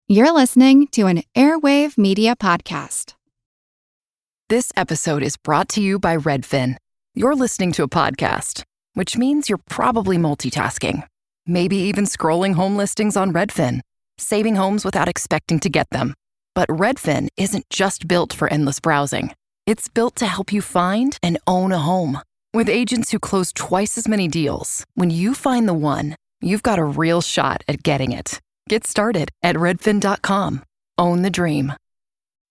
You're listening to an Airwave Media Podcast. This episode is brought to you by Redfin. You're listening to a podcast, which means you're probably multitasking. Maybe even scrolling home listings on Redfin, saving homes without expecting to get them. But Redfin isn't just built for endless browsing. It's built to help you find and own a home. With agents who close twice as many deals, when you find the one, you've got a real shot at getting it. Get started at redfin.com. Own the dream.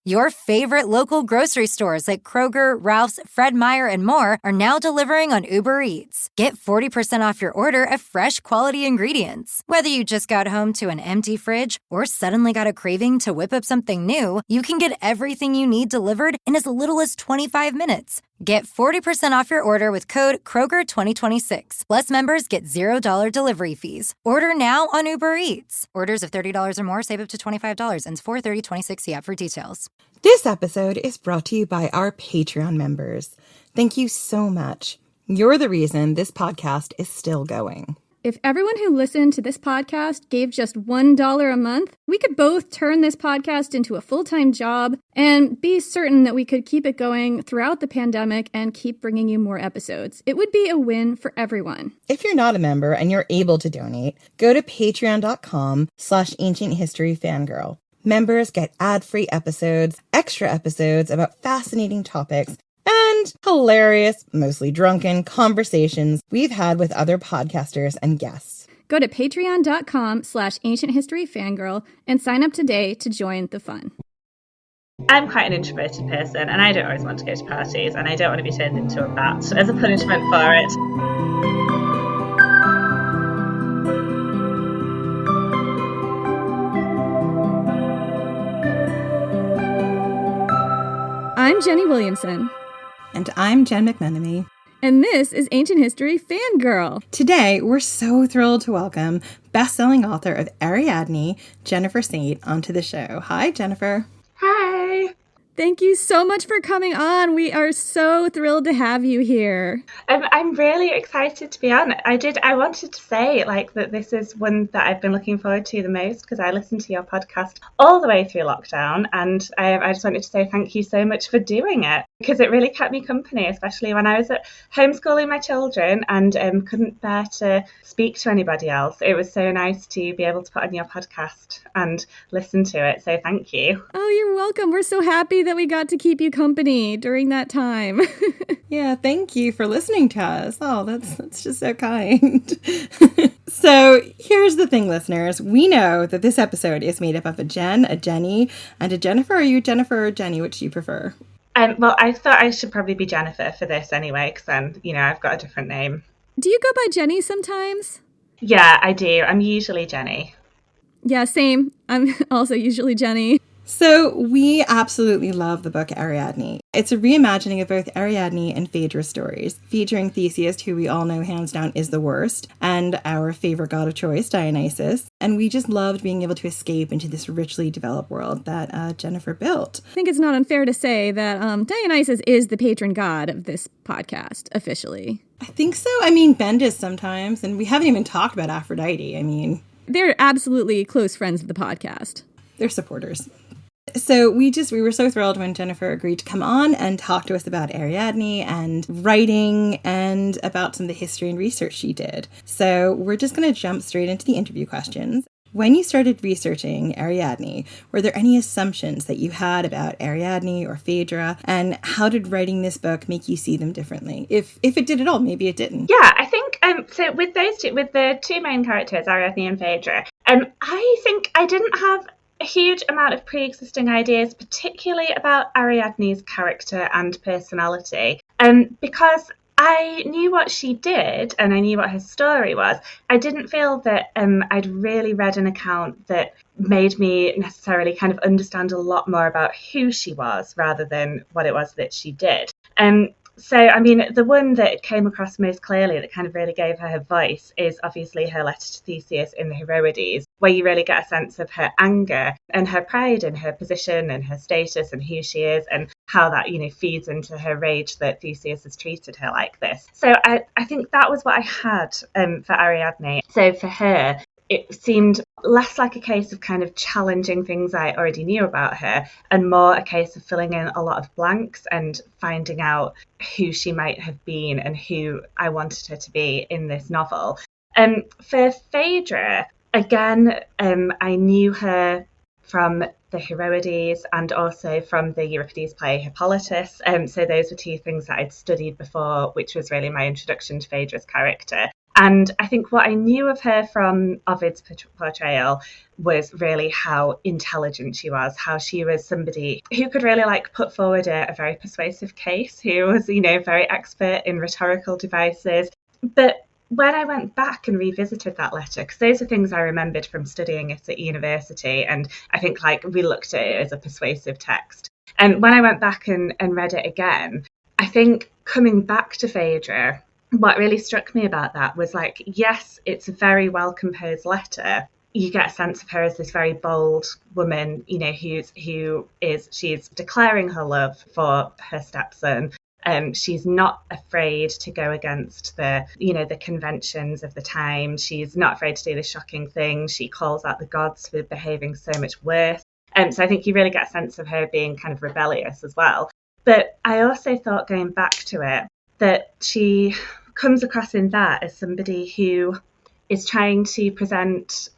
Your favorite local grocery stores like Kroger, Ralph's, Fred Meyer, and more are now delivering on Uber Eats. Get 40% off your order of fresh, quality ingredients. Whether you just got home to an empty fridge or suddenly got a craving to whip up something new, you can get everything you need delivered in as little as 25 minutes. Get 40% off your order with code Kroger2026. Plus, members get $0 delivery fees. Order now on Uber Eats. Orders of $30 or more save up to $25. Ends 4/30/26. See app for details. This episode is brought to you by our Patreon members. Thank you so much. You're the reason this podcast is still going. If everyone who listened to this podcast gave just $1 a month, we could both turn this podcast into a full-time job and be certain that we could keep it going throughout the pandemic and keep bringing you more episodes. It would be a win for everyone. If you're not a member and you're able to donate, go to patreon.com/ancienthistoryfangirl. Members get ad-free episodes, extra episodes about fascinating topics, and hilarious, mostly drunken conversations we've had with other podcasters and guests. Go to patreon.com/ancienthistoryfangirl and sign up today to join the fun. I'm quite an introverted person and I don't always want to go to parties and I don't want to be turned into a bat as a punishment for it. I'm Jenny Williamson. And I'm Jen McMenemy. And this is Ancient History Fangirl. Today, we're so thrilled to welcome best-selling author of Ariadne, Jennifer Saint, onto the show. Hi, Jennifer. Hi. Thank you so much for coming on. We are so thrilled to have you here. I'm really excited to be on. I wanted to say that this is one that I've been looking forward to the most because I listened to your podcast all the way through lockdown, and I just wanted to say thank you so much for doing it because it really kept me company, especially when I was at homeschooling my children and couldn't bear to speak to anybody else. It was so nice to be able to put on your podcast and listen to it. So thank you. Oh, you're welcome. We're so happy that we got to keep you company during that time. Yeah, thank you for listening to us. Oh, that's just so kind. So here's the thing, listeners. We know that this episode is made up of a Jen, a Jenny, and a Jennifer. Are you Jennifer or Jenny? Which do you prefer? Well, I thought I should probably be Jennifer for this anyway, because then, I've got a different name. Do you go by Jenny sometimes? Yeah, I do. I'm usually Jenny. Yeah, same. I'm also usually Jenny. So we absolutely love the book Ariadne. It's a reimagining of both Ariadne and Phaedra stories, featuring Theseus, who we all know hands down is the worst, and our favorite god of choice, Dionysus. And we just loved being able to escape into this richly developed world that Jennifer built. I think it's not unfair to say that Dionysus is the patron god of this podcast, officially. I think so. I mean, Ben does sometimes, and we haven't even talked about Aphrodite. I mean, they're absolutely close friends of the podcast. They're supporters. So we were so thrilled when Jennifer agreed to come on and talk to us about Ariadne and writing and about some of the history and research she did. So we're just going to jump straight into the interview questions. When you started researching Ariadne, were there any assumptions that you had about Ariadne or Phaedra? And how did writing this book make you see them differently? If it did at all, maybe it didn't. Yeah, I think, so with those two, with the two main characters, Ariadne and Phaedra, I think I didn't have a huge amount of pre-existing ideas, particularly about Ariadne's character and personality, because I knew what she did and I knew what her story was. I didn't feel that I'd really read an account that made me necessarily kind of understand a lot more about who she was rather than what it was that she did. So, I mean, the one that came across most clearly that kind of really gave her voice is obviously her letter to Theseus in the Heroides, where you really get a sense of her anger and her pride in her position and her status and who she is and how that, feeds into her rage that Theseus has treated her like this. So I think that was what I had for Ariadne. So for her, it seemed less like a case of kind of challenging things I already knew about her and more a case of filling in a lot of blanks and finding out who she might have been and who I wanted her to be in this novel. For Phaedra, again, I knew her from the Heroides and also from the Euripides play Hippolytus. So those were two things that I'd studied before, which was really my introduction to Phaedra's character. And I think what I knew of her from Ovid's portrayal was really how intelligent she was, how she was somebody who could really put forward a very persuasive case, who was, very expert in rhetorical devices. But when I went back and revisited that letter, because those are things I remembered from studying it at university, and I think we looked at it as a persuasive text. And when I went back and read it again, I think coming back to Phaedra, what really struck me about that was yes, it's a very well composed letter. You get a sense of her as this very bold woman, she's declaring her love for her stepson. She's not afraid to go against the conventions of the time. She's not afraid to do the shocking thing. She calls out the gods for behaving so much worse. So I think you really get a sense of her being kind of rebellious as well. But I also thought, going back to it, that she comes across in that as somebody who is trying to present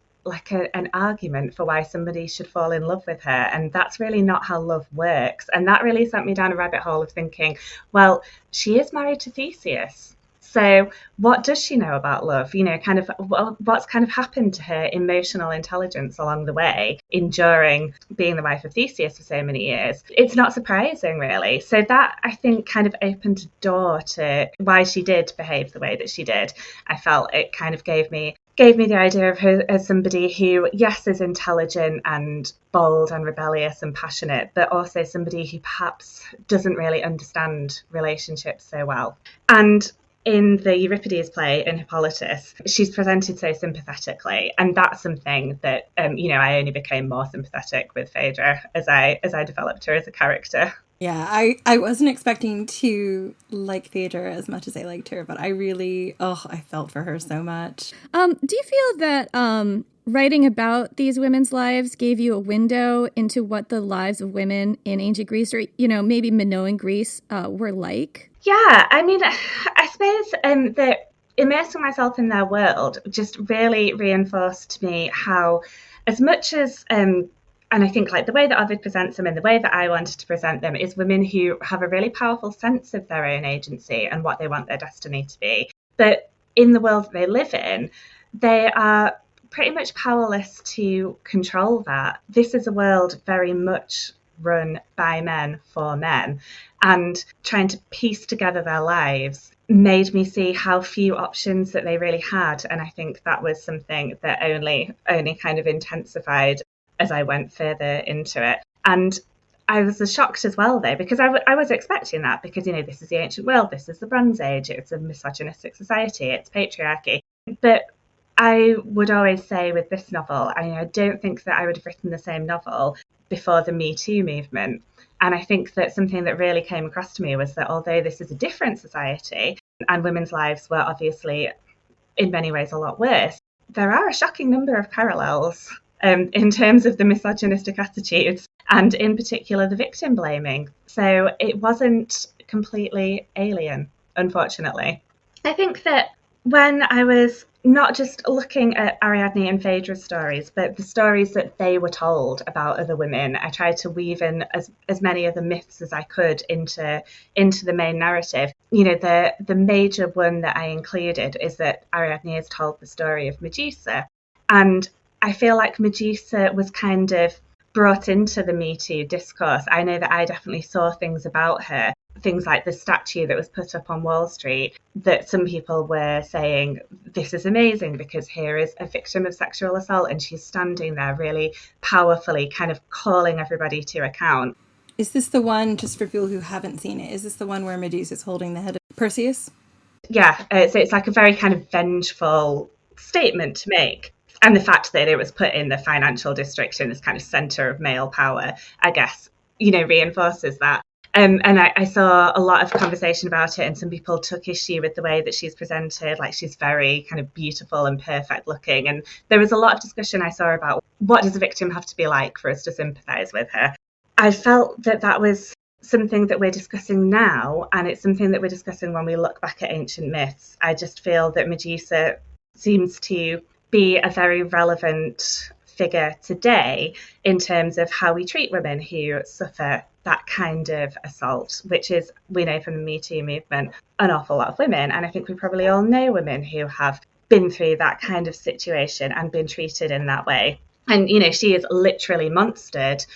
an argument for why somebody should fall in love with her. And that's really not how love works. And that really sent me down a rabbit hole of thinking, well, she is married to Theseus. So what does she know about love? What's kind of happened to her emotional intelligence along the way, enduring being the wife of Theseus for so many years? It's not surprising, really. So that, I think, kind of opened a door to why she did behave the way that she did. I felt it kind of gave me the idea of her as somebody who, yes, is intelligent and bold and rebellious and passionate, but also somebody who perhaps doesn't really understand relationships so well. And in the Euripides play in Hippolytus, she's presented so sympathetically, and that's something that I only became more sympathetic with Phaedra as I developed her as a character. Yeah, I wasn't expecting to like Phaedra as much as I liked her, but I really, I felt for her so much. Do you feel that writing about these women's lives gave you a window into what the lives of women in ancient Greece or, maybe Minoan Greece were like? Yeah, I mean, I suppose that immersing myself in their world just really reinforced to me how, as much as, and I think the way that Ovid presents them and the way that I wanted to present them is women who have a really powerful sense of their own agency and what they want their destiny to be. But in the world that they live in, they are pretty much powerless to control that. This is a world very much run by men for men, and trying to piece together their lives made me see how few options that they really had. And I think that was something that only kind of intensified as I went further into it. And I was shocked as well, though, because I was expecting that, because, this is the ancient world, this is the Bronze Age, it's a misogynistic society, it's patriarchy. But I would always say with this novel, I don't think that I would have written the same novel before the Me Too movement. And I think that something that really came across to me was that although this is a different society and women's lives were obviously in many ways a lot worse, there are a shocking number of parallels in terms of the misogynistic attitudes and in particular the victim blaming. So it wasn't completely alien, unfortunately. I think that when I was not just looking at Ariadne and Phaedra's stories, but the stories that they were told about other women, I tried to weave in as many of the myths as I could into the main narrative. The major one that I included is that Ariadne is told the story of Medusa. And I feel like Medusa was kind of brought into the Me Too discourse. I know that I definitely saw things about her, things like the statue that was put up on Wall Street, that some people were saying, this is amazing because here is a victim of sexual assault and she's standing there really powerfully kind of calling everybody to account. Is this the one, just for people who haven't seen it, is this the one where Medusa's holding the head of Perseus? Yeah, so it's like a very kind of vengeful statement to make. And the fact that it was put in the financial district in this kind of centre of male power, I guess, reinforces that. And I saw a lot of conversation about it, and some people took issue with the way that she's presented, like she's very kind of beautiful and perfect looking. And there was a lot of discussion I saw about what does a victim have to be like for us to sympathise with her. I felt that that was something that we're discussing now, and it's something that we're discussing when we look back at ancient myths. I just feel that Medusa seems to be a very relevant figure today in terms of how we treat women who suffer that kind of assault, which is, we know from the Me Too movement, an awful lot of women. And I think we probably all know women who have been through that kind of situation and been treated in that way. And, you know, she is literally monstered,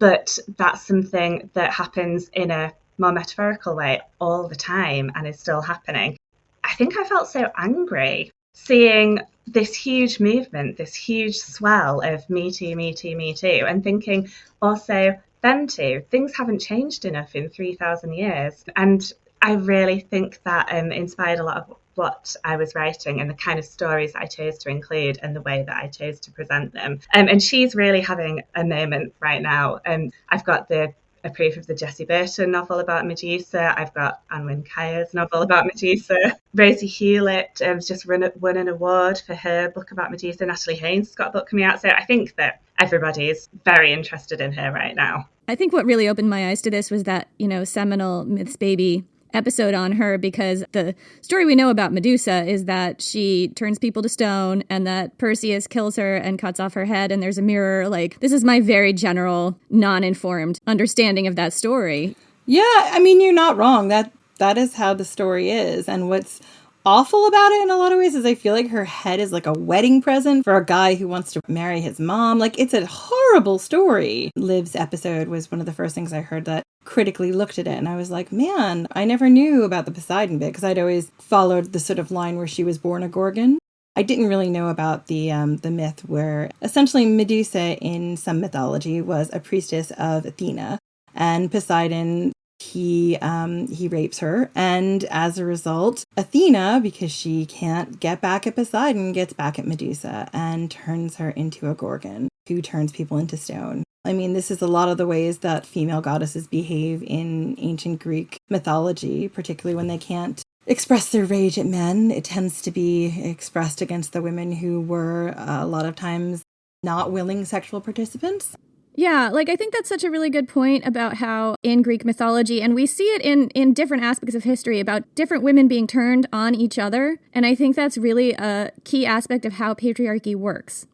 but that's something that happens in a more metaphorical way all the time and is still happening. I think I felt so angry seeing this huge movement, this huge swell of Me Too, Me Too, Me Too, and thinking also, them too, things haven't changed enough in 3,000 years. And I really think that inspired a lot of what I was writing and the kind of stories that I chose to include and the way that I chose to present them. And she's really having a moment right now. I've got a proof of the Jessie Burton novel about Medusa. I've got Anwen Kaya's novel about Medusa. Rosie Hewlett has just won an award for her book about Medusa. Natalie Haynes has got a book coming out. So I think that everybody is very interested in her right now. I think what really opened my eyes to this was that, seminal Myths Baby episode on her, because the story we know about Medusa is that she turns people to stone and that Perseus kills her and cuts off her head, and there's a mirror. Like, this is my very general, non-informed understanding of that story. Yeah, I mean, you're not wrong. That is how the story is. And what's awful about it in a lot of ways is I feel like her head is like a wedding present for a guy who wants to marry his mom. Like, it's a horrible story. Liv's episode was one of the first things I heard that critically looked at it, and I was like, man, I never knew about the Poseidon bit, because I'd always followed the sort of line where she was born a Gorgon. I didn't really know about the myth where essentially Medusa in some mythology was a priestess of Athena, and Poseidon, he rapes her, and as a result, Athena, because she can't get back at Poseidon, gets back at Medusa and turns her into a Gorgon who turns people into stone. I mean, this is a lot of the ways that female goddesses behave in ancient Greek mythology, particularly when they can't express their rage at men. It tends to be expressed against the women who were a lot of times not willing sexual participants. Yeah, I think that's such a really good point about how in Greek mythology, and we see it in different aspects of history, about different women being turned on each other. And I think that's really a key aspect of how patriarchy works.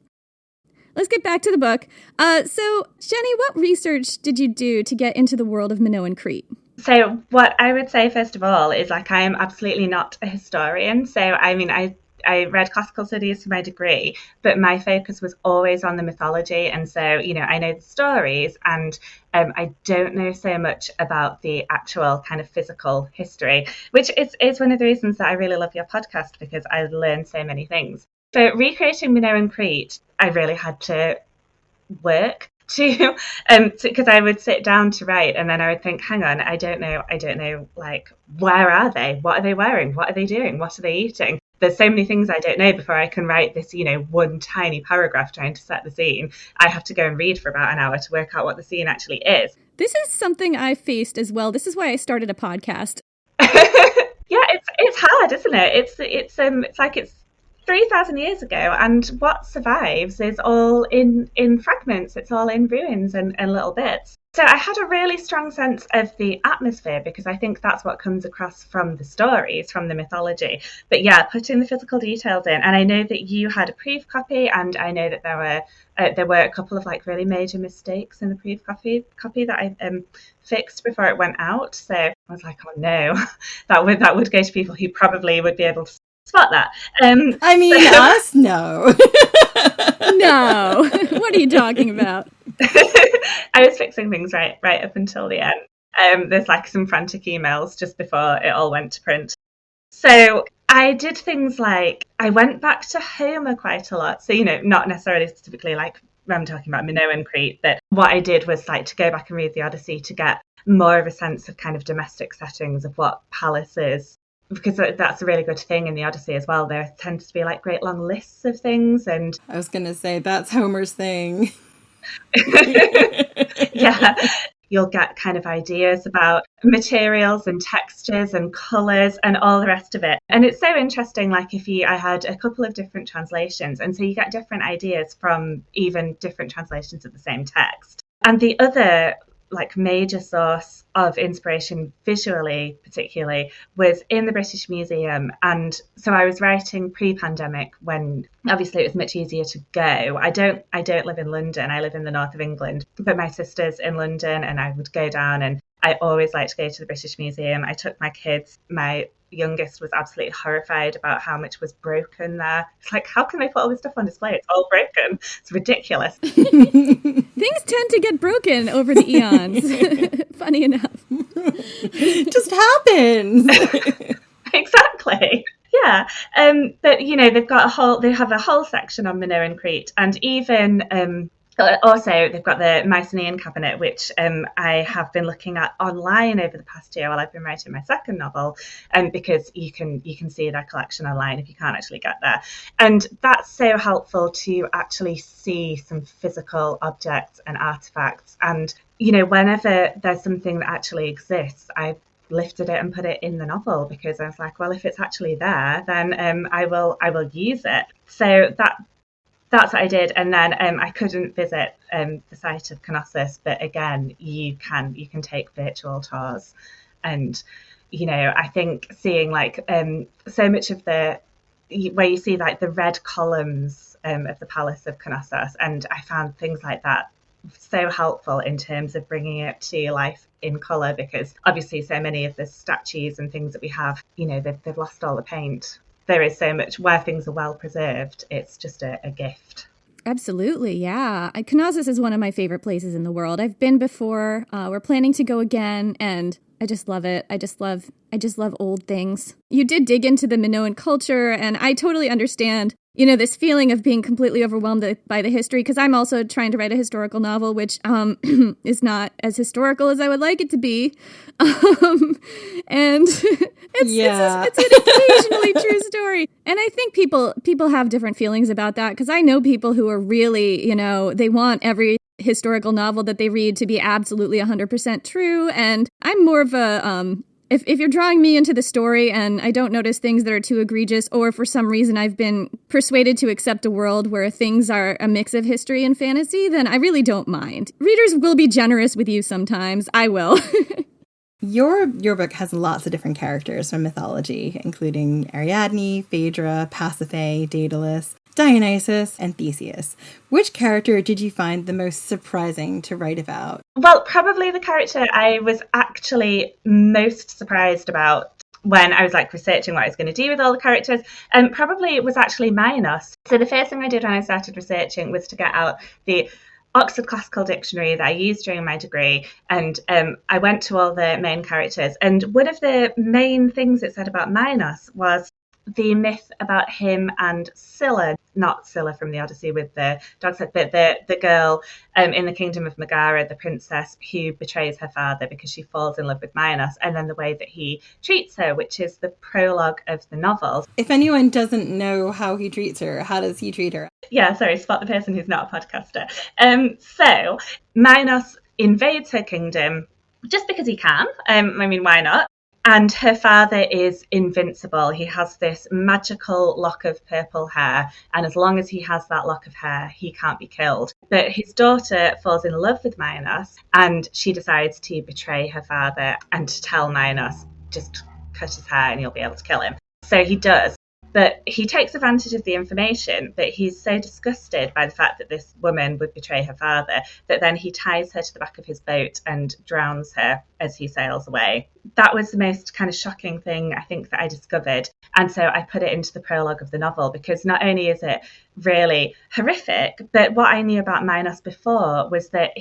Let's get back to the book. So, Jenny, what research did you do to get into the world of Minoan Crete? So what I would say, first of all, is I am absolutely not a historian. So, I mean, I read classical studies for my degree, but my focus was always on the mythology. And so, I know the stories, and I don't know so much about the actual kind of physical history, which is one of the reasons that I really love your podcast, because I learn so many things. For recreating Minoan Crete, I really had to work because I would sit down to write, and then I would think, hang on, I don't know, like, where are they? What are they wearing? What are they doing? What are they eating? There's so many things I don't know before I can write this, one tiny paragraph trying to set the scene. I have to go and read for about an hour to work out what the scene actually is. This is something I faced as well. This is why I started a podcast. Yeah, it's hard, isn't it? It's like it's 3,000 years ago, and what survives is all in fragments. It's all in ruins and little bits. So I had a really strong sense of the atmosphere, because I think that's what comes across from the stories, from the mythology. But yeah, putting the physical details in. And I know that you had a proof copy, and I know that there were a couple of really major mistakes in the proof copy that I fixed before it went out. So I was like, oh no, that would go to people who probably would be able to spot that. I mean, us? No. No. What are you talking about? I was fixing things right up until the end. There's some frantic emails just before it all went to print. So I did things like, I went back to Homer quite a lot. So, not necessarily specifically I'm talking about Minoan Crete, but what I did was to go back and read the Odyssey to get more of a sense of kind of domestic settings of what palaces, because that's a really good thing in the Odyssey as well. There tends to be great long lists of things. And I was going to say, that's Homer's thing. Yeah. you'll get kind of ideas about materials and textures and colours and all the rest of it. And it's so interesting, like I had a couple of different translations, and so you get different ideas from even different translations of the same text. And the other like major source of inspiration visually particularly was in the British Museum. And so I was writing pre-pandemic when obviously it was much easier to go. I don't live in London, I live in the north of England, but my sister's in London and I would go down, and I always like to go to the British Museum. I took my kids. My youngest was absolutely horrified about how much was broken there. It's like, how can they put all this stuff on display? It's all broken. It's ridiculous. Things tend to get broken over the eons. Funny enough. It just happens. Exactly. Yeah. But, you know, they have a whole section on Minoan Crete, and even also, they've got the Mycenaean cabinet, which I have been looking at online over the past year while I've been writing my second novel, because you can see their collection online if you can't actually get there. And that's so helpful to actually see some physical objects and artifacts. And, you know, whenever there's something that actually exists, I've lifted it and put it in the novel, because I was like, well, if it's actually there, then I will use it. So that's what I did. And then I couldn't visit the site of Knossos, but again, you can take virtual tours. And, you know, I think seeing like so much of where you see like the red columns of the Palace of Knossos, and I found things like that so helpful in terms of bringing it to life in colour, because obviously so many of the statues and things that we have, you know, they've lost all the paint. There is so much where things are well preserved. It's just a gift. Absolutely, yeah. Knossos is one of my favorite places in the world. I've been before. We're planning to go again, and I just love it. I just love old things. You did dig into the Minoan culture, and I totally understand, you know, this feeling of being completely overwhelmed by the history, because I'm also trying to write a historical novel, which is not as historical as I would like it to be. And it's an occasionally true story. And I think people have different feelings about that, because I know people who are really, you know, they want every historical novel that they read to be absolutely 100% true. And I'm more of a, if you're drawing me into the story and I don't notice things that are too egregious, or for some reason I've been persuaded to accept a world where things are a mix of history and fantasy, then I really don't mind. Readers will be generous with you sometimes. I will. Your book has lots of different characters from mythology, including Ariadne, Phaedra, Pasiphae, Daedalus, Dionysus, and Theseus. Which character did you find the most surprising to write about? Well, probably the character I was actually most surprised about when I was like researching what I was going to do with all the characters, probably it was actually Minos. So the first thing I did when I started researching was to get out the Oxford Classical Dictionary that I used during my degree, and I went to all the main characters. And one of the main things it said about Minos was the myth about him and Scylla, not Scylla from the Odyssey with the dog's head, but the girl in the kingdom of Megara, the princess who betrays her father because she falls in love with Minos, and then the way that he treats her, which is the prologue of the novel. If anyone doesn't know how he treats her, how does he treat her? Yeah, sorry, spot the person who's not a podcaster. So Minos invades her kingdom just because he can. I mean, why not? And her father is invincible. He has this magical lock of purple hair, and as long as he has that lock of hair, he can't be killed. But his daughter falls in love with Minos, and she decides to betray her father and to tell Minos, just cut his hair and you'll be able to kill him. So he does. But he takes advantage of the information, but he's so disgusted by the fact that this woman would betray her father that then he ties her to the back of his boat and drowns her as he sails away. That was the most kind of shocking thing I think that I discovered. And so I put it into the prologue of the novel, because not only is it really horrific, but what I knew about Minos before was that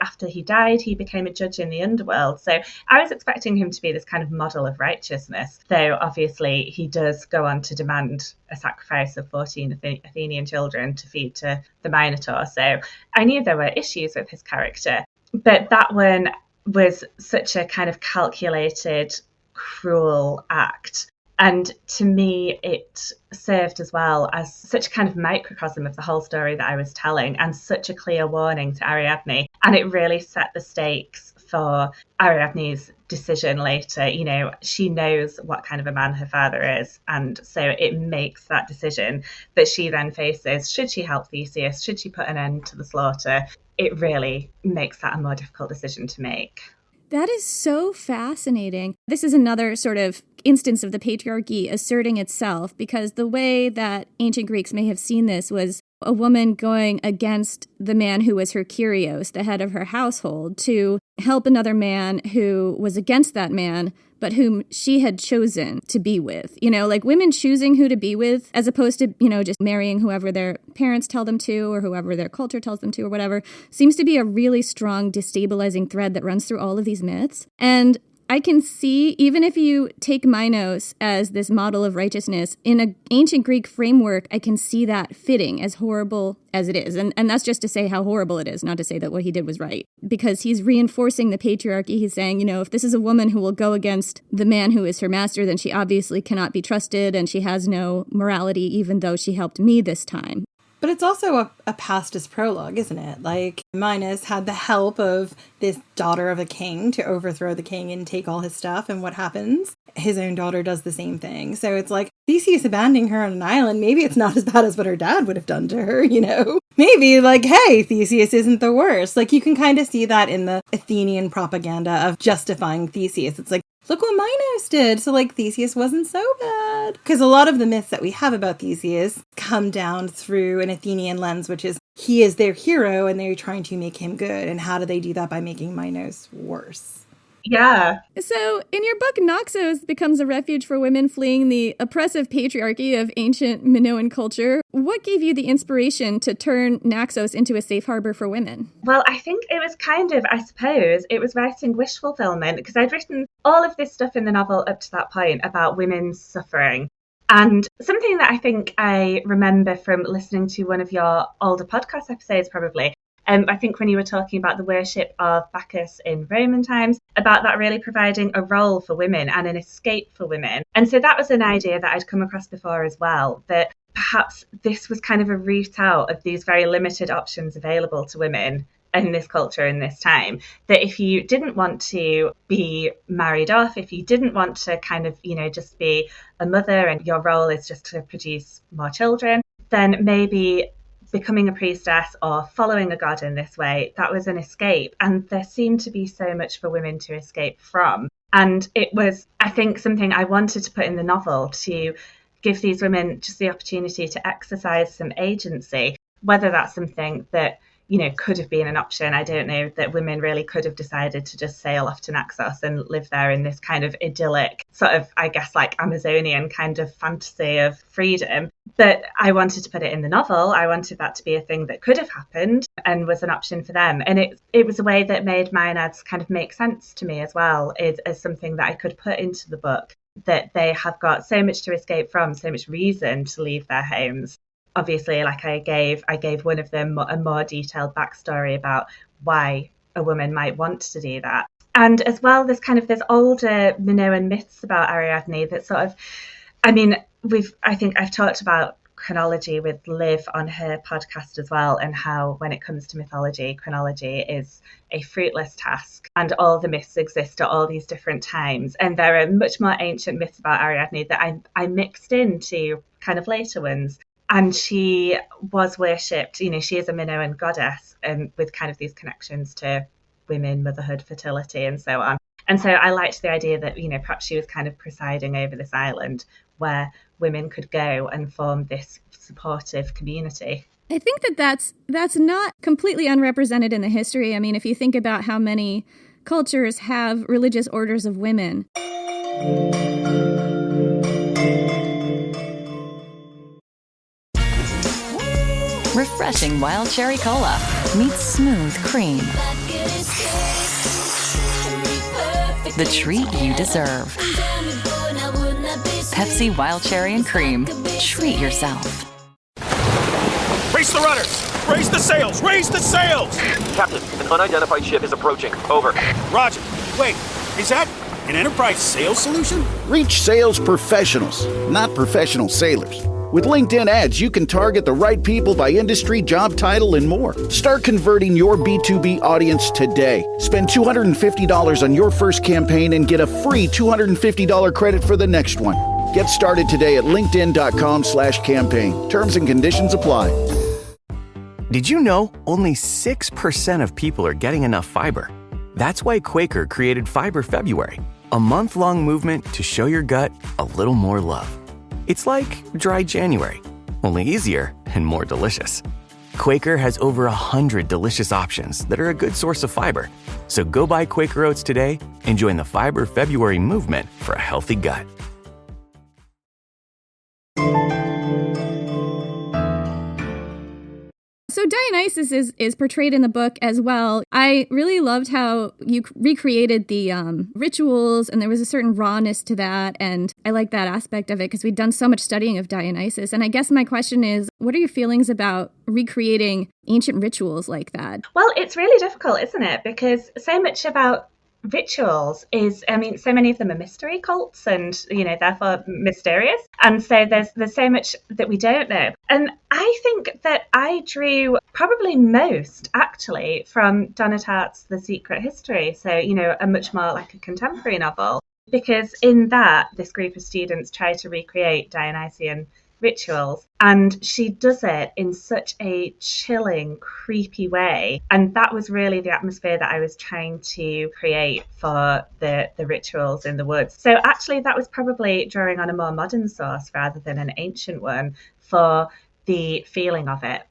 after he died, he became a judge in the underworld. So I was expecting him to be this kind of model of righteousness, though obviously he does go on to demand a sacrifice of 14 Athenian children to feed to the Minotaur. So I knew there were issues with his character, but that one was such a kind of calculated, cruel act. And to me, it served as well as such a kind of microcosm of the whole story that I was telling, and such a clear warning to Ariadne. And it really set the stakes for Ariadne's decision later. You know, she knows what kind of a man her father is, and so it makes that decision that she then faces. Should she help Theseus? Should she put an end to the slaughter? It really makes that a more difficult decision to make. That is so fascinating. This is another sort of instance of the patriarchy asserting itself, because the way that ancient Greeks may have seen this was a woman going against the man who was her Kyrios, the head of her household, to help another man who was against that man, but whom she had chosen to be with. You know, like women choosing who to be with, as opposed to, you know, just marrying whoever their parents tell them to or whoever their culture tells them to or whatever, seems to be a really strong destabilizing thread that runs through all of these myths. And I can see, even if you take Minos as this model of righteousness, in an ancient Greek framework, I can see that fitting, as horrible as it is. And that's just to say how horrible it is, not to say that what he did was right. Because he's reinforcing the patriarchy. He's saying, you know, if this is a woman who will go against the man who is her master, then she obviously cannot be trusted and she has no morality, even though she helped me this time. But it's also a pastist prologue, isn't it? Like, Minos had the help of this daughter of a king to overthrow the king and take all his stuff. And what happens? His own daughter does the same thing. So it's like, Theseus abandoning her on an island, maybe it's not as bad as what her dad would have done to her, you know? Maybe, like, hey, Theseus isn't the worst. Like, you can kind of see that in the Athenian propaganda of justifying Theseus. It's like, look what Minos did. So, like, Theseus wasn't so bad. Because a lot of the myths that we have about Theseus come down through an Athenian lens, which is he is their hero and they're trying to make him good. And how do they do that? By making Minos worse. Yeah. So in your book, Naxos becomes a refuge for women fleeing the oppressive patriarchy of ancient Minoan culture. What gave you the inspiration to turn Naxos into a safe harbor for women? Well, I think it was kind of, I suppose, it was writing wish fulfillment, because I'd written all of this stuff in the novel up to that point about women's suffering. And something that I think I remember from listening to one of your older podcast episodes, probably, I think when you were talking about the worship of Bacchus in Roman times, about that really providing a role for women and an escape for women. And so that was an idea that I'd come across before as well, that perhaps this was kind of a route out of these very limited options available to women in this culture in this time, that if you didn't want to be married off, if you didn't want to kind of, you know, just be a mother and your role is just to produce more children, then maybe becoming a priestess or following a god in this way, that was an escape. And there seemed to be so much for women to escape from. And it was, I think, something I wanted to put in the novel, to give these women just the opportunity to exercise some agency, whether that's something that, you know, could have been an option. I don't know, that women really could have decided to just sail off to Naxos and live there in this kind of idyllic, sort of, I guess, like Amazonian kind of fantasy of freedom. But I wanted to put it in the novel. I wanted that to be a thing that could have happened and was an option for them. And it was a way that made Maenads kind of make sense to me as well, as something that I could put into the book, that they have got so much to escape from, so much reason to leave their homes. Obviously, like I gave one of them a more detailed backstory about why a woman might want to do that. And as well, there's older Minoan myths about Ariadne that sort of, I mean, I think I've talked about chronology with Liv on her podcast as well, and how when it comes to mythology, chronology is a fruitless task, and all the myths exist at all these different times. And there are much more ancient myths about Ariadne that I mixed into kind of later ones. And she was worshipped, you know, she is a Minoan goddess, with kind of these connections to women, motherhood, fertility, and so on. And so I liked the idea that, you know, perhaps she was kind of presiding over this island where women could go and form this supportive community. I think that's not completely unrepresented in the history. I mean, if you think about how many cultures have religious orders of women. Refreshing wild cherry cola meets smooth cream. The treat you deserve. Pepsi Wild Cherry and Cream. Treat yourself. Raise the rudders! Raise the sails! Raise the sails! Captain, an unidentified ship is approaching. Over. Roger. Wait, is that an Enterprise sales solution? Reach sales professionals, not professional sailors. With LinkedIn ads, you can target the right people by industry, job title, and more. Start converting your B2B audience today. Spend $250 on your first campaign and get a free $250 credit for the next one. Get started today at linkedin.com/campaign. Terms and conditions apply. Did you know only 6% of people are getting enough fiber? That's why Quaker created Fiber February, a month-long movement to show your gut a little more love. It's like dry January, only easier and more delicious. Quaker has over 100 delicious options that are a good source of fiber. So go buy Quaker Oats today and join the Fiber February movement for a healthy gut. So Dionysus is portrayed in the book as well. I really loved how you recreated the rituals, and there was a certain rawness to that. And I like that aspect of it because we'd done so much studying of Dionysus. And I guess my question is, what are your feelings about recreating ancient rituals like that? Well, it's really difficult, isn't it? Because so much about rituals is, so many of them are mystery cults and, therefore mysterious. And so there's so much that we don't know. And I think that I drew probably most actually from Donna Tartt's The Secret History. So, a much more like a contemporary novel, because in that, this group of students try to recreate Dionysian rituals, and she does it in such a chilling, creepy way. And that was really the atmosphere that I was trying to create for the rituals in the woods. So actually that was probably drawing on a more modern source rather than an ancient one for the feeling of it.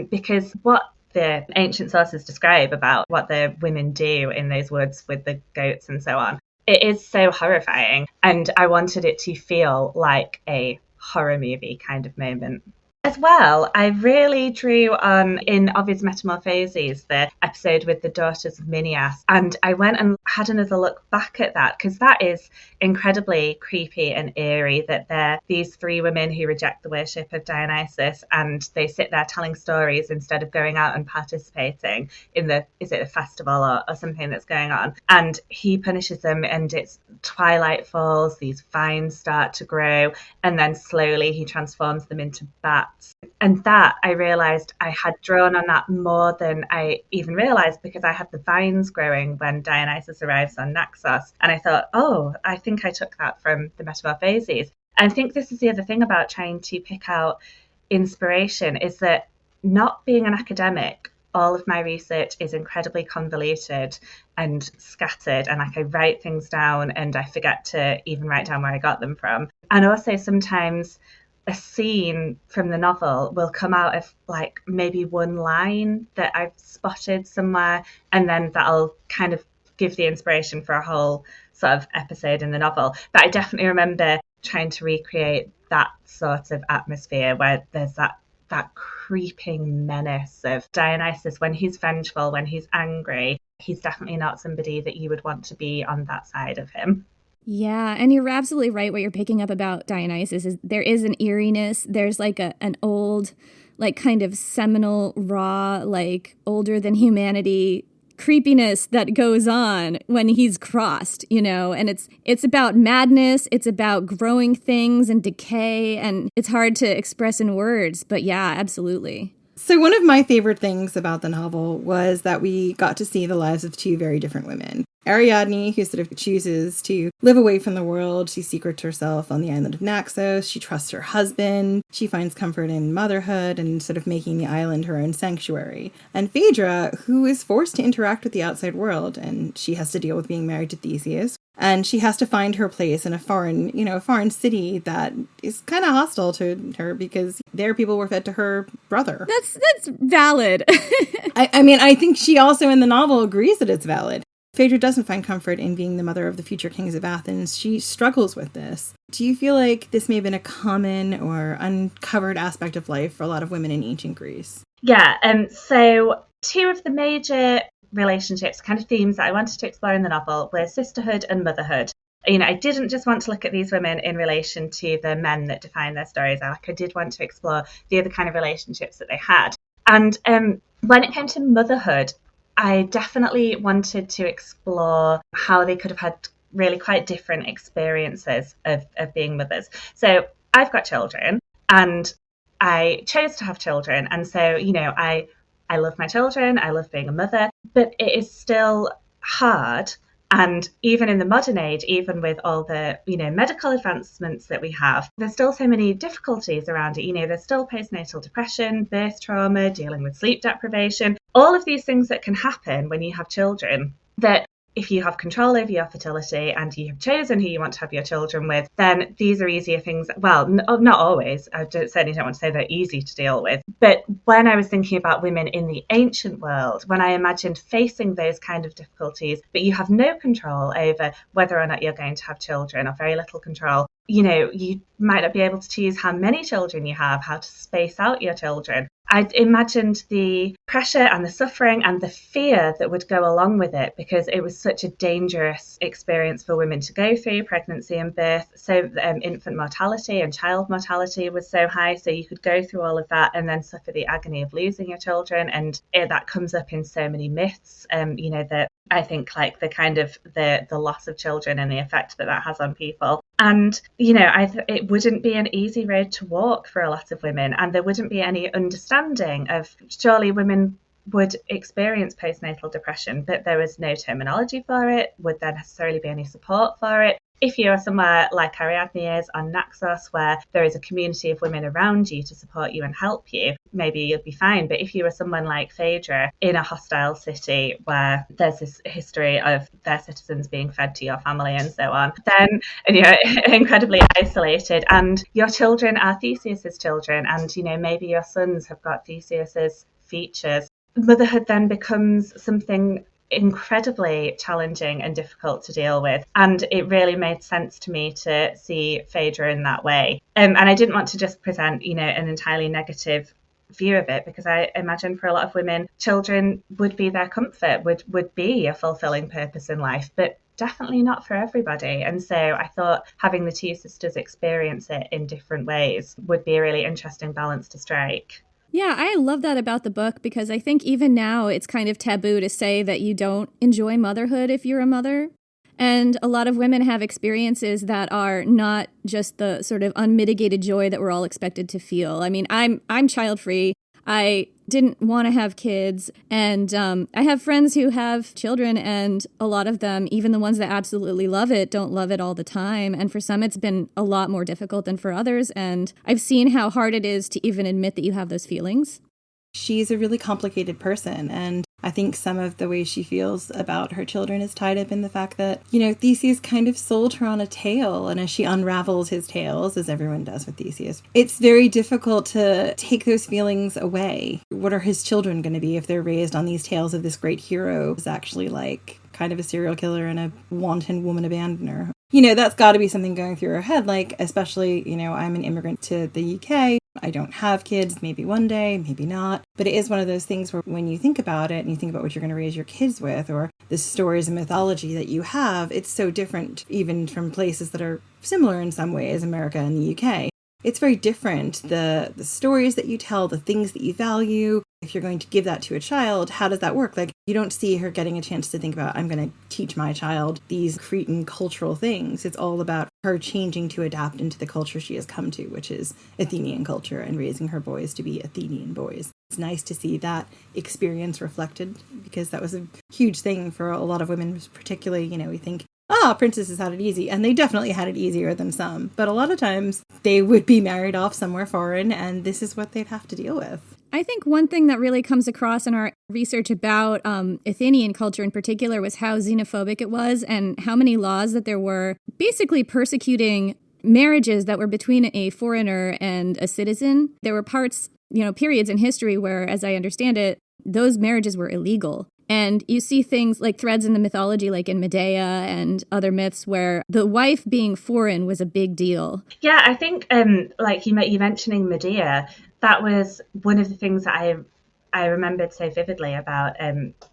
Because what the ancient sources describe about what the women do in those woods with the goats and so on, it is so horrifying, and I wanted it to feel like a horror movie kind of moment. As well, I really drew on, in Ovid's Metamorphoses, the episode with the daughters of Minyas, and I went and had another look back at that, because that is incredibly creepy and eerie, that they're these three women who reject the worship of Dionysus, and they sit there telling stories instead of going out and participating in a festival or something that's going on. And he punishes them, and it's twilight falls, these vines start to grow, and then slowly he transforms them into bats. And that, I realised I had drawn on that more than I even realised, because I had the vines growing when Dionysus arrives on Naxos. And I thought, I think I took that from the Metamorphoses. I think this is the other thing about trying to pick out inspiration, is that not being an academic, all of my research is incredibly convoluted and scattered, and I write things down and I forget to even write down where I got them from. And also sometimes a scene from the novel will come out of maybe one line that I've spotted somewhere, and then that'll kind of give the inspiration for a whole sort of episode in the novel. But I definitely remember trying to recreate that sort of atmosphere where there's that creeping menace of Dionysus. When he's vengeful, when he's angry, he's definitely not somebody that you would want to be on that side of him. Yeah, and you're absolutely right. What you're picking up about Dionysus is there is an eeriness. There's an old, kind of seminal, raw, older than humanity creepiness that goes on when he's crossed, and it's about madness. It's about growing things and decay, and it's hard to express in words. But yeah, absolutely. So one of my favorite things about the novel was that we got to see the lives of two very different women. Ariadne, who sort of chooses to live away from the world. She secrets herself on the island of Naxos. She trusts her husband. She finds comfort in motherhood and sort of making the island her own sanctuary. And Phaedra, who is forced to interact with the outside world, and she has to deal with being married to Theseus. And she has to find her place in a foreign city that is kind of hostile to her because their people were fed to her brother. That's valid. I think she also in the novel agrees that it's valid. Phaedra doesn't find comfort in being the mother of the future kings of Athens. She struggles with this. Do you feel like this may have been a common or uncovered aspect of life for a lot of women in ancient Greece? Yeah, so two of the major relationships, kind of themes that I wanted to explore in the novel were sisterhood and motherhood. I didn't just want to look at these women in relation to the men that define their stories. I did want to explore the other kind of relationships that they had. And when it came to motherhood, I definitely wanted to explore how they could have had really quite different experiences of being mothers. So I've got children, And I chose to have children. And so, I love my children, I love being a mother, but it is still hard. And even in the modern age, even with all the, medical advancements that we have, there's still so many difficulties around it. There's still postnatal depression, birth trauma, dealing with sleep deprivation, all of these things that can happen when you have children, that if you have control over your fertility and you have chosen who you want to have your children with, then these are easier things. Well, not always. I certainly don't want to say they're easy to deal with. But when I was thinking about women in the ancient world, when I imagined facing those kind of difficulties, but you have no control over whether or not you're going to have children, or very little control, you might not be able to choose how many children you have, how to space out your children. I imagined the pressure and the suffering and the fear that would go along with it, because it was such a dangerous experience for women to go through, pregnancy and birth. So infant mortality and child mortality was so high. So you could go through all of that and then suffer the agony of losing your children. And that comes up in so many myths, that I think, like the kind of the loss of children and the effect that has on people. And, it wouldn't be an easy road to walk for a lot of women, and there wouldn't be any understanding of, surely women would experience postnatal depression, but there was no terminology for it. Would there necessarily be any support for it? If you are somewhere like Ariadne is on Naxos, where there is a community of women around you to support you and help you, maybe you'll be fine. But if you are someone like Phaedra in a hostile city where there's this history of their citizens being fed to your family and so on, then you're incredibly isolated, and your children are Theseus's children, and maybe your sons have got Theseus's features. Motherhood then becomes something incredibly challenging and difficult to deal with, and it really made sense to me to see Phaedra in that way, and I didn't want to just present an entirely negative view of it, because I imagine for a lot of women, children would be their comfort, would be a fulfilling purpose in life, but definitely not for everybody. And so I thought having the two sisters experience it in different ways would be a really interesting balance to strike. Yeah, I love that about the book, because I think even now it's kind of taboo to say that you don't enjoy motherhood if you're a mother. And a lot of women have experiences that are not just the sort of unmitigated joy that we're all expected to feel. I mean, I'm child-free. I didn't want to have kids, and I have friends who have children, and a lot of them, even the ones that absolutely love it, don't love it all the time. And for some, it's been a lot more difficult than for others, and I've seen how hard it is to even admit that you have those feelings. She's a really complicated person, and I think some of the way she feels about her children is tied up in the fact that, Theseus kind of sold her on a tale, and as she unravels his tales, as everyone does with Theseus, it's very difficult to take those feelings away. What are his children going to be if they're raised on these tales of this great hero who's actually like kind of a serial killer and a wanton woman abandoner? That's got to be something going through her head, like, especially, I'm an immigrant to the UK. I don't have kids, maybe one day, maybe not. But it is one of those things where when you think about it and you think about what you're going to raise your kids with, or the stories and mythology that you have, it's so different even from places that are similar in some ways, America and the UK. It's very different. The stories that you tell, the things that you value, if you're going to give that to a child, how does that work? Like, you don't see her getting a chance to think about, I'm going to teach my child these Cretan cultural things. It's all about her changing to adapt into the culture she has come to, which is Athenian culture, and raising her boys to be Athenian boys. It's nice to see that experience reflected, because that was a huge thing for a lot of women, particularly, we think, princesses had it easy, and they definitely had it easier than some. But a lot of times they would be married off somewhere foreign, and this is what they'd have to deal with. I think one thing that really comes across in our research about Athenian culture in particular was how xenophobic it was, and how many laws that there were basically persecuting marriages that were between a foreigner and a citizen. There were parts, periods in history where, as I understand it, those marriages were illegal. And you see things like threads in the mythology, like in Medea and other myths, where the wife being foreign was a big deal. Yeah, I think, like you mentioning Medea, that was one of the things that I remembered so vividly about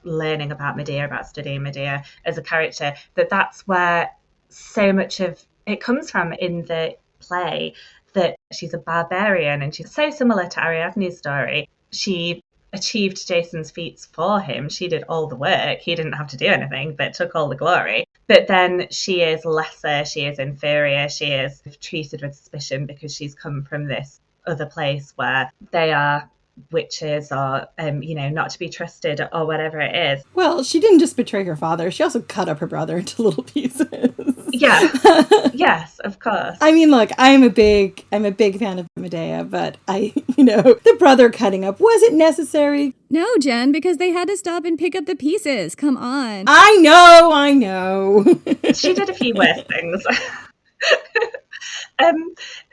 learning about Medea, about studying Medea as a character, that's where so much of it comes from in the play, that she's a barbarian, and she's so similar to Ariadne's story. She achieved Jason's feats for him. She did all the work. He didn't have to do anything, but took all the glory. But then she is lesser, she is inferior, she is treated with suspicion because she's come from this other place where they are witches or, not to be trusted or whatever it is. Well, she didn't just betray her father. She also cut up her brother into little pieces. Yeah. Yes, of course. I mean, look, I'm a big fan of Medea, but the brother cutting up, was it necessary? No, Jen, because they had to stop and pick up the pieces. Come on. I know. She did a few worse things.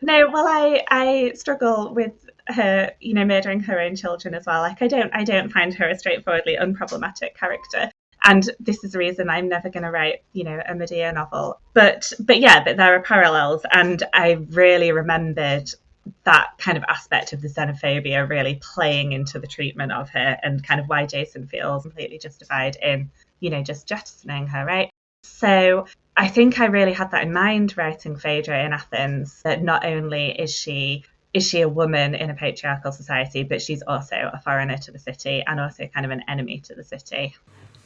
No, well, I struggle with her, murdering her own children as well. Like, I don't find her a straightforwardly unproblematic character. And this is the reason I'm never going to write, a Medea novel. But there are parallels. And I really remembered that kind of aspect of the xenophobia really playing into the treatment of her, and kind of why Jason feels completely justified in, just jettisoning her, right? So I think I really had that in mind writing Phaedra in Athens, that not only is she a woman in a patriarchal society, but she's also a foreigner to the city and also kind of an enemy to the city.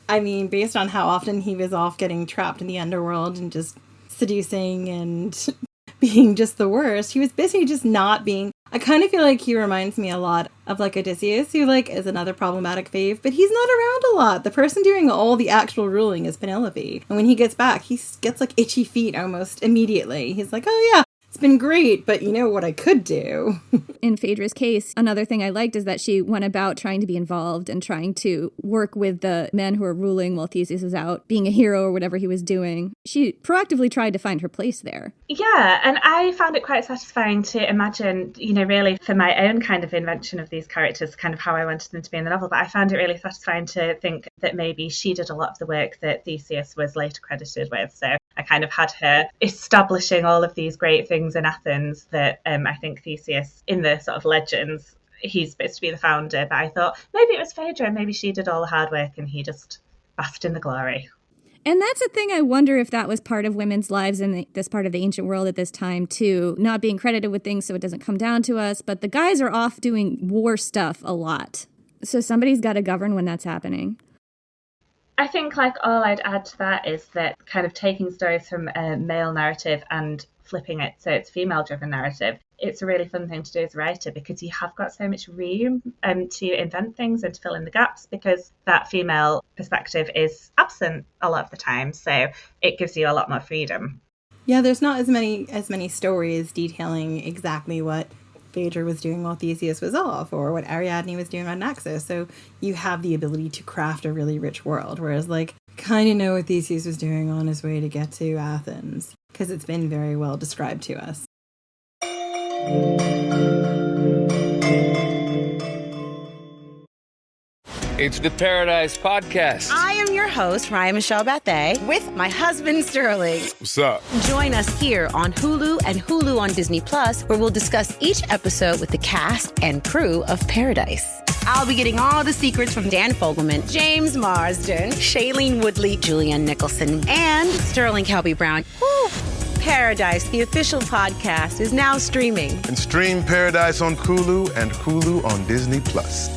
I mean, based on how often he was off getting trapped in the underworld and just seducing and being just the worst, he was basically just not being... I kind of feel like he reminds me a lot of like Odysseus, who is another problematic fave, but he's not around a lot. The person doing all the actual ruling is Penelope. And when he gets back, he gets like itchy feet almost immediately. He's like, oh yeah, it's been great, but you know what I could do? In Phaedra's case, another thing I liked is that she went about trying to be involved and trying to work with the men who were ruling while Theseus was out being a hero or whatever he was doing. She proactively tried to find her place there. Yeah, and I found it quite satisfying to imagine, really for my own kind of invention of these characters, kind of how I wanted them to be in the novel. But I found it really satisfying to think that maybe she did a lot of the work that Theseus was later credited with. So I kind of had her establishing all of these great things in Athens that I think Theseus, in the sort of legends, he's supposed to be the founder. But I thought maybe it was Phaedra, maybe she did all the hard work and he just basked in the glory. And that's a thing I wonder if that was part of women's lives in this part of the ancient world at this time, too. Not being credited with things so it doesn't come down to us, but the guys are off doing war stuff a lot. So somebody's got to govern when that's happening. I think all I'd add to that is that kind of taking stories from a male narrative and flipping it so it's female-driven narrative, it's a really fun thing to do as a writer because you have got so much room to invent things and to fill in the gaps because that female perspective is absent a lot of the time. So it gives you a lot more freedom. Yeah, there's not as many stories detailing exactly what Phaedra was doing while Theseus was off, or what Ariadne was doing on Naxos. So you have the ability to craft a really rich world, whereas kind of know what Theseus was doing on his way to get to Athens, because it's been very well described to us. It's the Paradise Podcast. I am your host, Ryan Michelle Bethay, with my husband, Sterling. What's up? Join us here on Hulu and Hulu on Disney Plus, where we'll discuss each episode with the cast and crew of Paradise. I'll be getting all the secrets from Dan Fogelman, James Marsden, Shailene Woodley, Julianne Nicholson, and Sterling Kelby-Brown. Woo! Paradise, the official podcast, is now streaming. And stream Paradise on Hulu and Hulu on Disney Plus.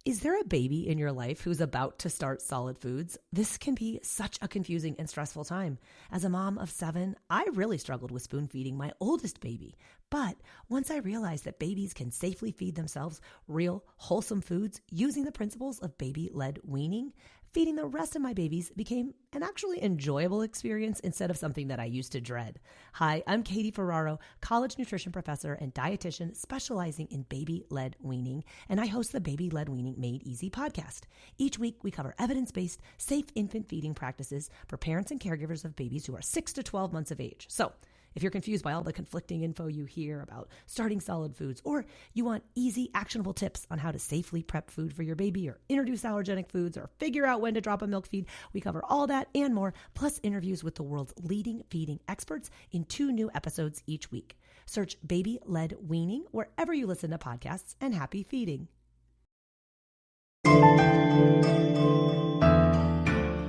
Is there a baby in your life who's about to start solid foods? This can be such a confusing and stressful time. As a mom of 7, I really struggled with spoon feeding my oldest baby. But once I realized that babies can safely feed themselves real, wholesome foods using the principles of baby-led weaning, feeding the rest of my babies became an actually enjoyable experience instead of something that I used to dread. Hi, I'm Katie Ferraro, college nutrition professor and dietitian specializing in baby-led weaning, and I host the Baby-Led Weaning Made Easy podcast. Each week, we cover evidence-based, safe infant feeding practices for parents and caregivers of babies who are 6 to 12 months of age. So, if you're confused by all the conflicting info you hear about starting solid foods, or you want easy, actionable tips on how to safely prep food for your baby, or introduce allergenic foods, or figure out when to drop a milk feed, we cover all that and more, plus interviews with the world's leading feeding experts in 2 new episodes each week. Search Baby-Led Weaning wherever you listen to podcasts, and happy feeding.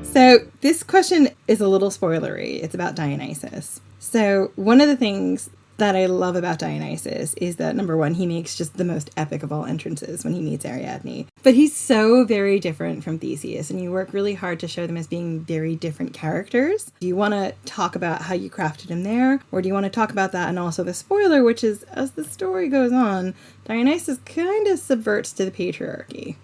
So this question is a little spoilery. It's about Dionysus. So one of the things that I love about Dionysus is that, number one, he makes just the most epic of all entrances when he meets Ariadne. But he's so very different from Theseus, and you work really hard to show them as being very different characters. Do you want to talk about how you crafted him there? Or do you want to talk about that and also the spoiler, which is, as the story goes on, Dionysus kind of subverts to the patriarchy.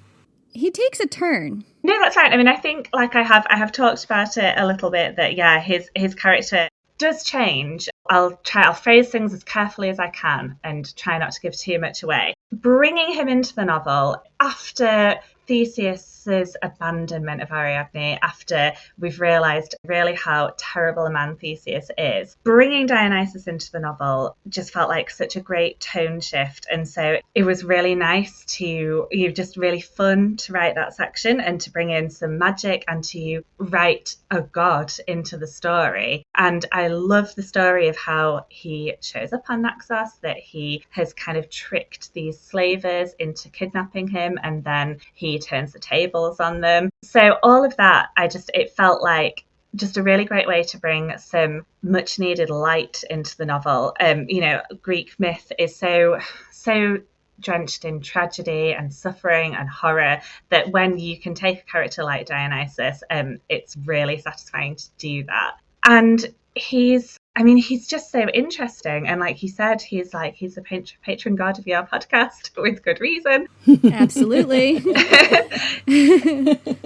He takes a turn. No, that's right. I mean, I think, like I have talked about it a little bit, that, yeah, his character does change. I'll phrase things as carefully as I can and try not to give too much away. Bringing him into the novel after Theseus's abandonment of Ariadne, after we've realised really how terrible a man Theseus is, bringing Dionysus into the novel just felt like such a great tone shift. And so it was really nice just really fun to write that section and to bring in some magic and to write a god into the story. And I love the story of how he shows up on Naxos, that he has kind of tricked these slavers into kidnapping him, and then he turns the tables on them. So all of that, it felt like just a really great way to bring some much needed light into the novel. Greek myth is so drenched in tragedy and suffering and horror that when you can take a character like Dionysus, it's really satisfying to do that. And he's just so interesting. And like you said, he's the patron god of your podcast with good reason. Absolutely.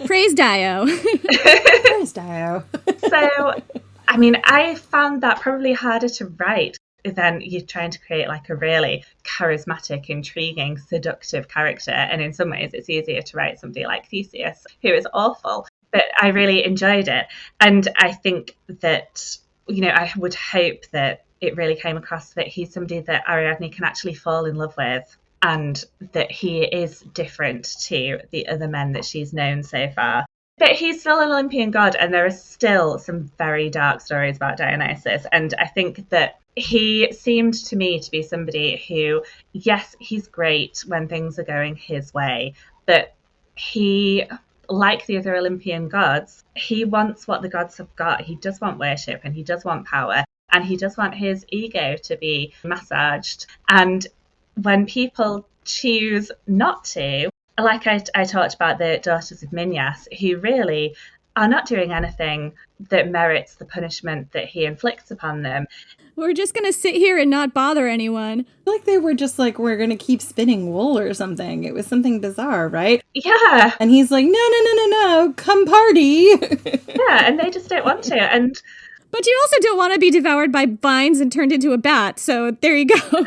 Praise Dio. Praise Dio. So, I mean, I found that probably harder to write than you're trying to create like a really charismatic, intriguing, seductive character. And in some ways, it's easier to write somebody like Theseus, who is awful. But I really enjoyed it. And I think that, I would hope that it really came across that he's somebody that Ariadne can actually fall in love with, and that he is different to the other men that she's known so far. But he's still an Olympian god, and there are still some very dark stories about Dionysus. And I think that he seemed to me to be somebody who, yes, he's great when things are going his way, but he, like the other Olympian gods, he wants what the gods have got. He does want worship, and he does want power, and he does want his ego to be massaged. And when people choose not to, like I talked about the daughters of Minyas, who really are not doing anything that merits the punishment that he inflicts upon them. We're just going to sit here and not bother anyone. Like they were just like, we're going to keep spinning wool or something. It was something bizarre, right? Yeah. And he's like, no, come party. Yeah, and they just don't want to. But you also don't want to be devoured by vines and turned into a bat. So there you go.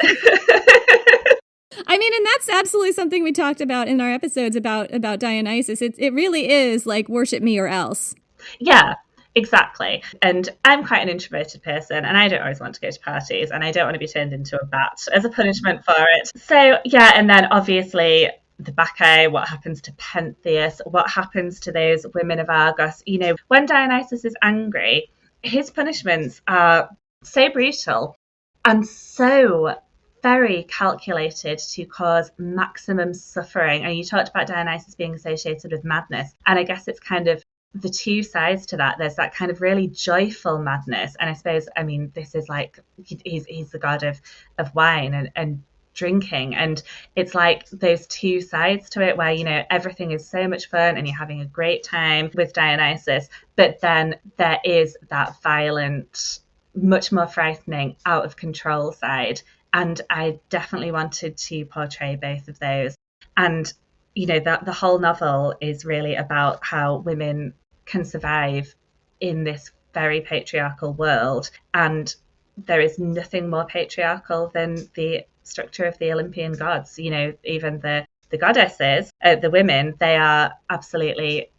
I mean, and that's absolutely something we talked about in our episodes about Dionysus. It really is like worship me or else. Yeah, exactly. And I'm quite an introverted person, and I don't always want to go to parties, and I don't want to be turned into a bat as a punishment for it. So, yeah, and then obviously the Bacchae, what happens to Pentheus, what happens to those women of Argos. When Dionysus is angry, his punishments are so brutal and so very calculated to cause maximum suffering. And you talked about Dionysus being associated with madness. And I guess it's kind of the two sides to that. There's that kind of really joyful madness. And I suppose, this is like, he's the god of wine and drinking. And it's like those two sides to it where, everything is so much fun and you're having a great time with Dionysus. But then there is that violent, much more frightening, out of control side. And I definitely wanted to portray both of those. And, that the whole novel is really about how women can survive in this very patriarchal world. And there is nothing more patriarchal than the structure of the Olympian gods. Even the goddesses, the women, they are absolutely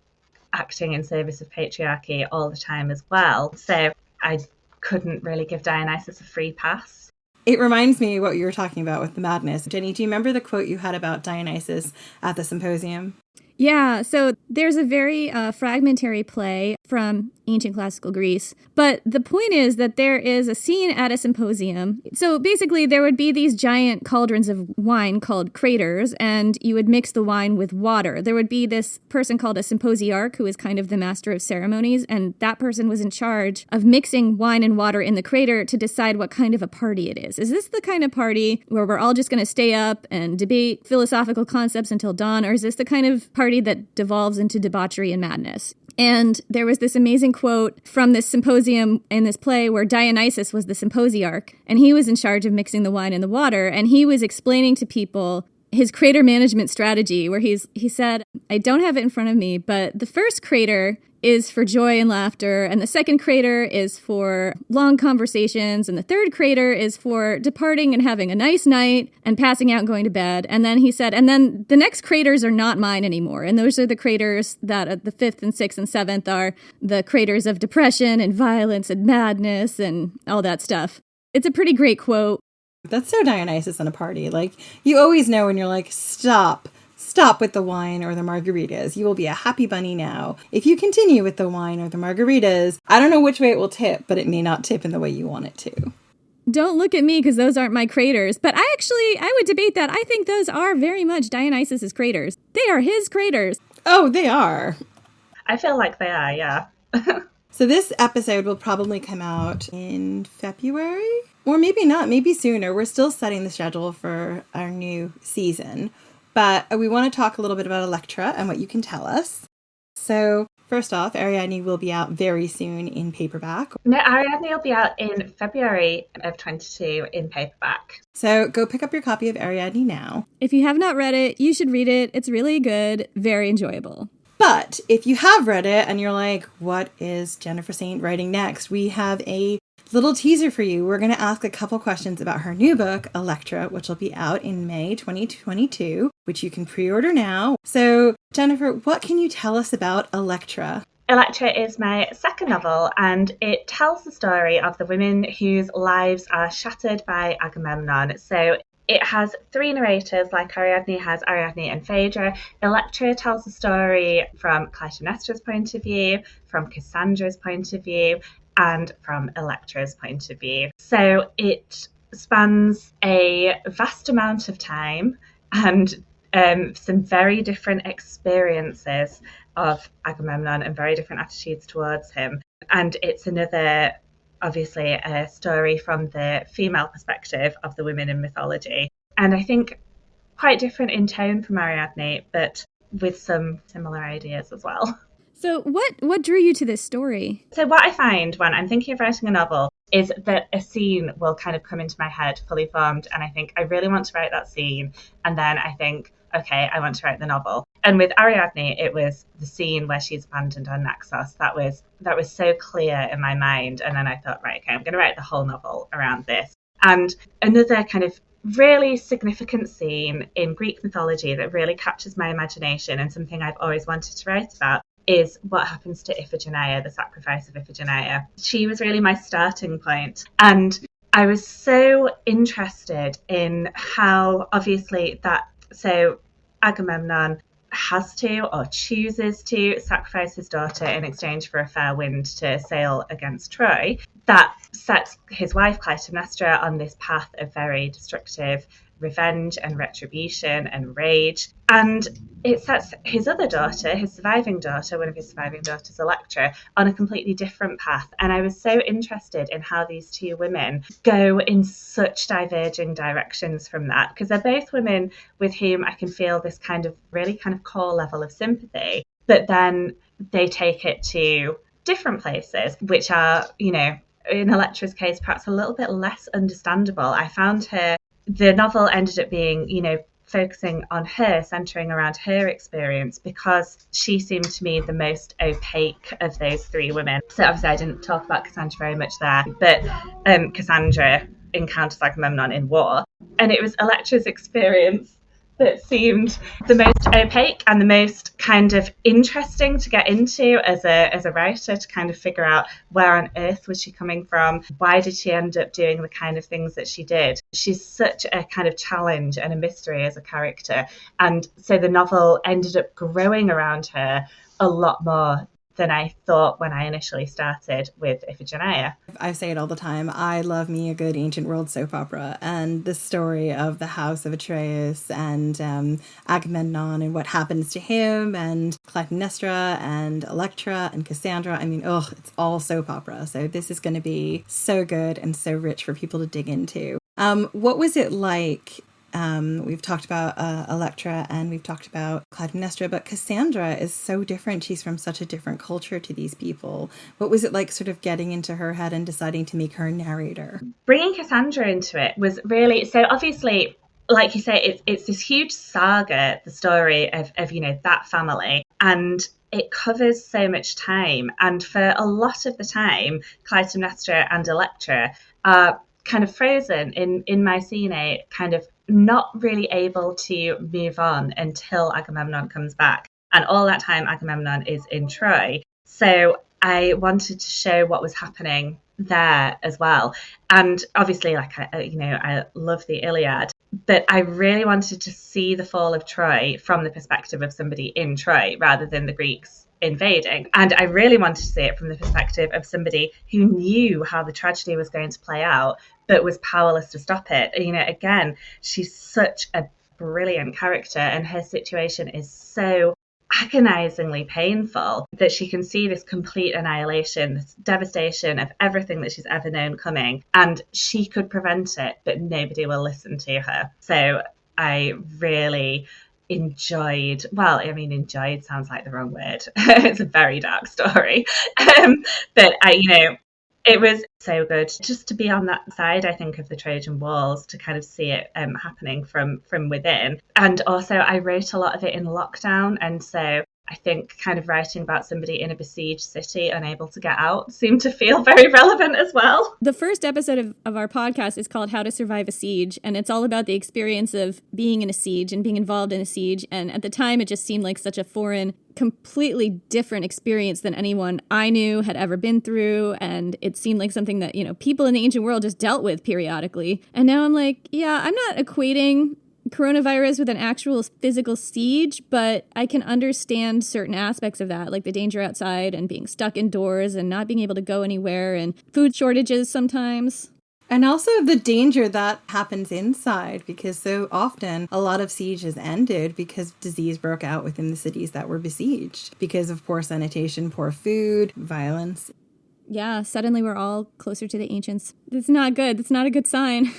acting in service of patriarchy all the time as well. So I couldn't really give Dionysus a free pass. It reminds me what you were talking about with the madness. Jenny, do you remember the quote you had about Dionysus at the symposium? Yeah, so there's a very fragmentary play from ancient classical Greece. But the point is that there is a scene at a symposium. So basically, there would be these giant cauldrons of wine called craters, and you would mix the wine with water. There would be this person called a symposiarch, who is kind of the master of ceremonies, and that person was in charge of mixing wine and water in the crater to decide what kind of a party it is. Is this the kind of party where we're all just going to stay up and debate philosophical concepts until dawn, or is this the kind of party that devolves into debauchery and madness? And there was this amazing quote from this symposium in this play where Dionysus was the symposiarch, and he was in charge of mixing the wine and the water, and he was explaining to people his crater management strategy, where he said, I don't have it in front of me, but the first crater is for joy and laughter, and the second crater is for long conversations, and the third crater is for departing and having a nice night and passing out and going to bed. And then he said, and then the next craters are not mine anymore. And those are the craters that the fifth and sixth and seventh are the craters of depression and violence and madness and all that stuff. It's a pretty great quote. That's so Dionysus in a party. Like, you always know when you're like, stop with the wine or the margaritas. You will be a happy bunny now. If you continue with the wine or the margaritas, I don't know which way it will tip, but it may not tip in the way you want it to. Don't look at me because those aren't my craters. But I would debate that. I think those are very much Dionysus's craters. They are his craters. Oh, they are. I feel like they are, yeah. So this episode will probably come out in February? Or maybe not, maybe sooner. We're still setting the schedule for our new season. But we want to talk a little bit about Electra and what you can tell us. So first off, Ariadne will be out very soon in paperback. No, Ariadne will be out in February of 22 in paperback. So go pick up your copy of Ariadne now. If you have not read it, you should read it. It's really good, very enjoyable. But if you have read it and you're like, what is Jennifer Saint writing next? We have a little teaser for you. We're going to ask a couple questions about her new book, Electra, which will be out in May 2022, which you can pre-order now. So, Jennifer, what can you tell us about Electra? Electra is my second novel, and it tells the story of the women whose lives are shattered by Agamemnon. So it has three narrators, like Ariadne has Ariadne and Phaedra. Electra tells the story from Clytemnestra's point of view, from Cassandra's point of view, and from Electra's point of view. So it spans a vast amount of time and some very different experiences of Agamemnon and very different attitudes towards him. And it's another, obviously, a story from the female perspective of the women in mythology. And I think quite different in tone from Ariadne, but with some similar ideas as well. So what drew you to this story? So what I find when I'm thinking of writing a novel is that a scene will kind of come into my head fully formed, and I think I really want to write that scene, and then I think, okay, I want to write the novel. And with Ariadne, it was the scene where she's abandoned on Naxos. That was so clear in my mind, and then I thought, right, okay, I'm going to write the whole novel around this. And another kind of really significant scene in Greek mythology that really captures my imagination and something I've always wanted to write about is what happens to Iphigenia, the sacrifice of Iphigenia. She was really my starting point. And I was so interested in how, obviously, so Agamemnon has to or chooses to sacrifice his daughter in exchange for a fair wind to sail against Troy. That sets his wife Clytemnestra on this path of very destructive revenge and retribution and rage. And it sets his other daughter, his surviving daughter, one of his surviving daughters, Electra, on a completely different path. And I was so interested in how these two women go in such diverging directions from that, because they're both women with whom I can feel this kind of really kind of core level of sympathy, but then they take it to different places, which are, you know, in Electra's case, perhaps a little bit less understandable. I found the novel ended up being, you know, focusing on her, centering around her experience, because she seemed to me the most opaque of those three women. So obviously I didn't talk about Cassandra very much there, but Cassandra encounters Agamemnon in war, and it was Electra's experience that seemed the most opaque and the most kind of interesting to get into as a writer, to kind of figure out where on earth was she coming from, why did she end up doing the kind of things that she did. She's such a kind of challenge and a mystery as a character, and so the novel ended up growing around her a lot more than I thought when I initially started with Iphigenia. I say it all the time. I love me a good ancient world soap opera, and the story of the house of Atreus and Agamemnon and what happens to him, and Clytemnestra and Electra and Cassandra. I mean, it's all soap opera. So this is going to be so good and so rich for people to dig into. What was it like? We've talked about Electra and we've talked about Clytemnestra, but Cassandra is so different. She's from such a different culture to these people. What was it like sort of getting into her head and deciding to make her narrator? Bringing Cassandra into it was really, so obviously, like you say, it's this huge saga, the story of that family, and it covers so much time. And for a lot of the time, Clytemnestra and Electra are kind of frozen in Mycenae, kind of not really able to move on until Agamemnon comes back. And all that time, Agamemnon is in Troy. So I wanted to show what was happening there as well. And obviously, I love the Iliad, but I really wanted to see the fall of Troy from the perspective of somebody in Troy rather than the Greeks invading. And I really wanted to see it from the perspective of somebody who knew how the tragedy was going to play out, but was powerless to stop it. Again, she's such a brilliant character, and her situation is so agonizingly painful that she can see this complete annihilation, this devastation of everything that she's ever known coming, and she could prevent it, but nobody will listen to her. So I really enjoyed sounds like the wrong word. It's a very dark story. But it was so good just to be on that side, I think, of the Trojan walls, to kind of see it happening from within. And also I wrote a lot of it in lockdown, and so I think kind of writing about somebody in a besieged city unable to get out seemed to feel very relevant as well. The first episode of our podcast is called How to Survive a Siege, and it's all about the experience of being in a siege and being involved in a siege. And at the time, it just seemed like such a foreign, completely different experience than anyone I knew had ever been through. And it seemed like something that, people in the ancient world just dealt with periodically. And now I'm like, yeah, I'm not equating coronavirus with an actual physical siege, but I can understand certain aspects of that, like the danger outside and being stuck indoors and not being able to go anywhere, and food shortages sometimes. And also the danger that happens inside, because so often a lot of sieges ended because disease broke out within the cities that were besieged because of poor sanitation, poor food, violence. Yeah, suddenly we're all closer to the ancients. It's not good. It's not a good sign.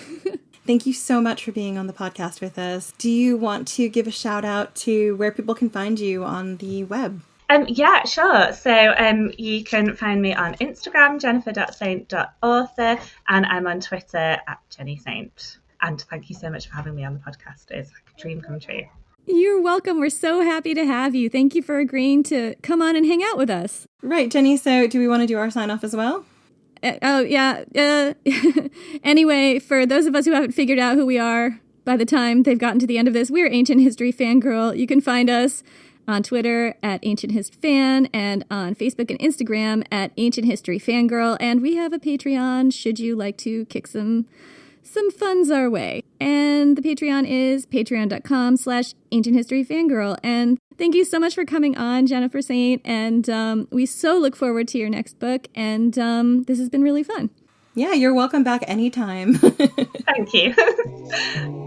Thank you so much for being on the podcast with us. Do you want to give a shout out to where people can find you on the web? Yeah, sure. So you can find me on Instagram, jennifer.saint.author, and I'm on Twitter at jennysaint. And thank you so much for having me on the podcast. It's like a dream come true. You're welcome. We're so happy to have you. Thank you for agreeing to come on and hang out with us. Right, Jenny. So do we want to do our sign off as well? Anyway, for those of us who haven't figured out who we are by the time they've gotten to the end of this, we're Ancient History Fangirl. You can find us on Twitter at Ancient Hist Fan, and on Facebook and Instagram at Ancient History Fangirl. And we have a Patreon should you like to kick some funds our way. And the Patreon is patreon.com/Ancient History Fangirl. And thank you so much for coming on, Jennifer Saint. And we so look forward to your next book. And this has been really fun. Yeah, you're welcome back anytime. Thank you.